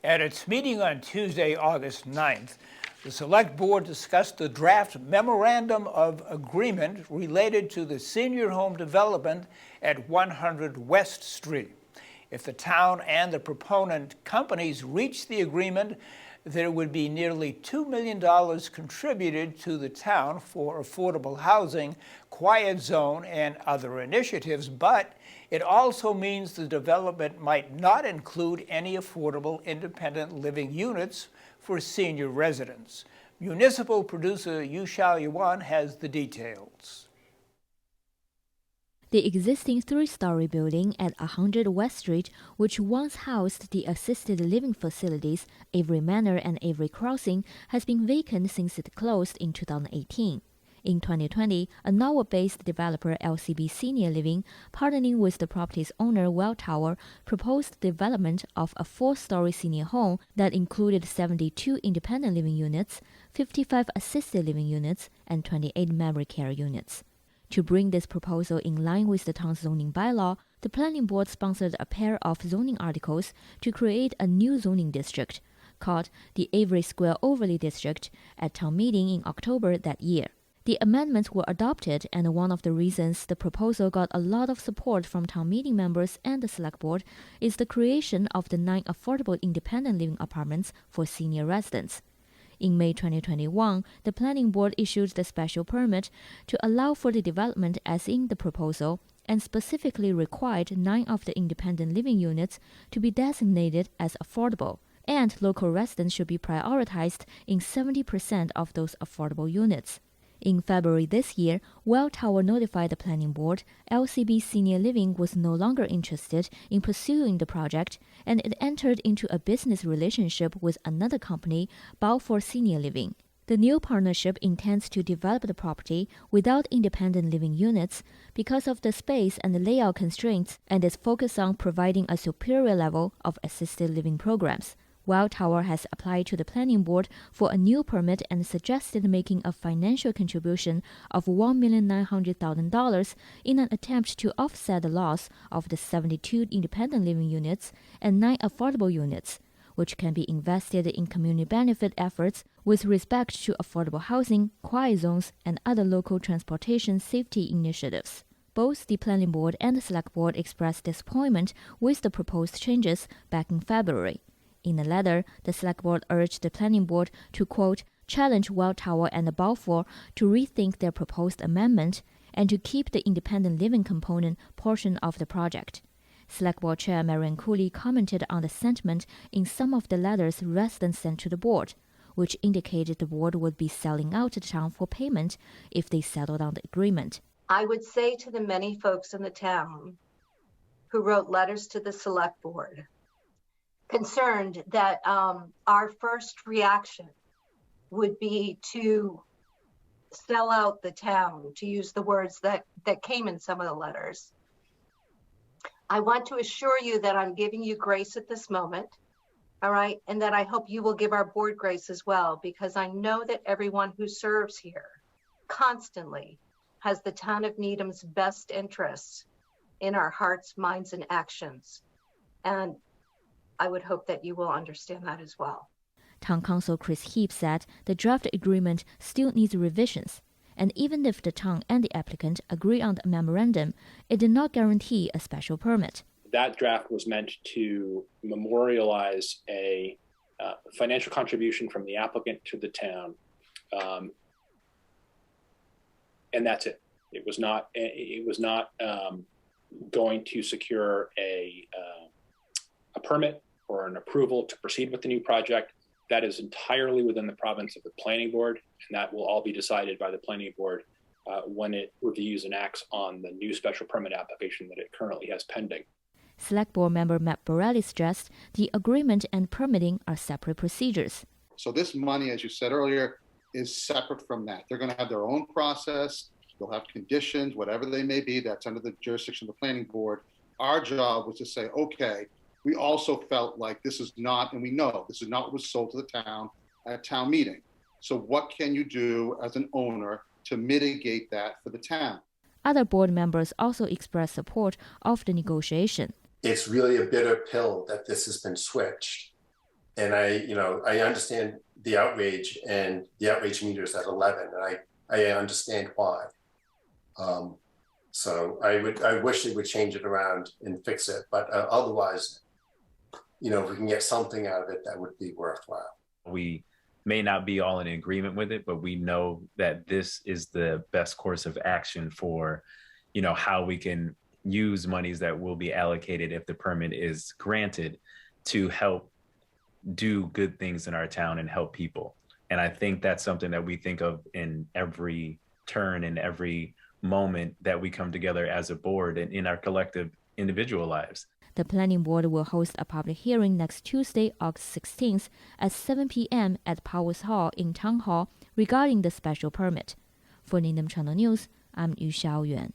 At its meeting on Tuesday, August 9th, the Select Board discussed the draft Memorandum of Agreement related to the senior home development at 100 West Street. If the town and the proponent companies reach the agreement, there would be nearly $2 million contributed to the town for affordable housing, quiet zone, and other initiatives, but it also means the development might not include any affordable independent living units for senior residents. Municipal producer Yu Xiaoyuan has the details. The existing three-story building at 100 West Street, which once housed the assisted living facilities Avery Manor and Avery Crossing, has been vacant since it closed in 2018. In 2020, a Norwalk-based developer LCB Senior Living, partnering with the property's owner Welltower, proposed the development of a four-story senior home that included 72 independent living units, 55 assisted living units, and 28 memory care units. To bring this proposal in line with the town's zoning bylaw, the planning board sponsored a pair of zoning articles to create a new zoning district, called the Avery Square Overlay District, at town meeting in October that year. The amendments were adopted, and one of the reasons the proposal got a lot of support from town meeting members and the select board is the creation of the 9 affordable independent living apartments for senior residents. In May 2021, the planning board issued the special permit to allow for the development as in the proposal and specifically required 9 of the independent living units to be designated as affordable, and local residents should be prioritized in 70% of those affordable units. In February this year, Welltower notified the planning board LCB Senior Living was no longer interested in pursuing the project, and it entered into a business relationship with another company, Balfour Senior Living. The new partnership intends to develop the property without independent living units because of the space and the layout constraints, and is focused on providing a superior level of assisted living programs. Welltower has applied to the planning board for a new permit and suggested making a financial contribution of $1,900,000 in an attempt to offset the loss of the 72 independent living units and 9 affordable units, which can be invested in community benefit efforts with respect to affordable housing, quiet zones, and other local transportation safety initiatives. Both the planning board and the select board expressed disappointment with the proposed changes back in February. In a letter, the select board urged the planning board to, quote, challenge Welltower and the Balfour to rethink their proposed amendment and to keep the independent living component portion of the project. Select Board Chair Marian Cooley commented on the sentiment in some of the letters residents sent to the board, which indicated the board would be selling out the town for payment if they settled on the agreement. I would say to the many folks in the town who wrote letters to the select board, concerned that our first reaction would be to sell out the town, to use the words that came in some of the letters. I want to assure you that I'm giving you grace at this moment, all right? And that I hope you will give our board grace as well, because I know that everyone who serves here constantly has the town of Needham's best interests in our hearts, minds, and actions. And I would hope that you will understand that as well. Town Council Chris Heap said the draft agreement still needs revisions, and even if the town and the applicant agree on the memorandum, it did not guarantee a special permit. That draft was meant to memorialize a financial contribution from the applicant to the town, and that's it. It was not going to secure a permit or an approval to proceed with the new project. That is entirely within the province of the planning board, and that will all be decided by the planning board when it reviews and acts on the new special permit application that it currently has pending. Select Board member Matt Borelli stressed the agreement and permitting are separate procedures. So this money, as you said earlier, is separate from that. They're going to have their own process. They'll have conditions, whatever they may be, that's under the jurisdiction of the planning board. Our job was to say, okay, we also felt like this is not, and we know this is not what was sold to the town at town meeting. So what can you do as an owner to mitigate that for the town? Other board members also expressed support of the negotiation. It's really a bitter pill that this has been switched. And I understand the outrage, and the outrage meter is at 11, and I understand why. So I wish they would change it around and fix it, but otherwise, if we can get something out of it, that would be worthwhile. We may not be all in agreement with it, but we know that this is the best course of action for, how we can use monies that will be allocated if the permit is granted to help do good things in our town and help people. And I think that's something that we think of in every turn, in every moment that we come together as a board and in our collective individual lives. The Planning Board will host a public hearing next Tuesday, August 16th at 7 p.m. at Powers Hall in Town Hall regarding the special permit. For Needham Channel News, I'm Yu Xiaoyuan.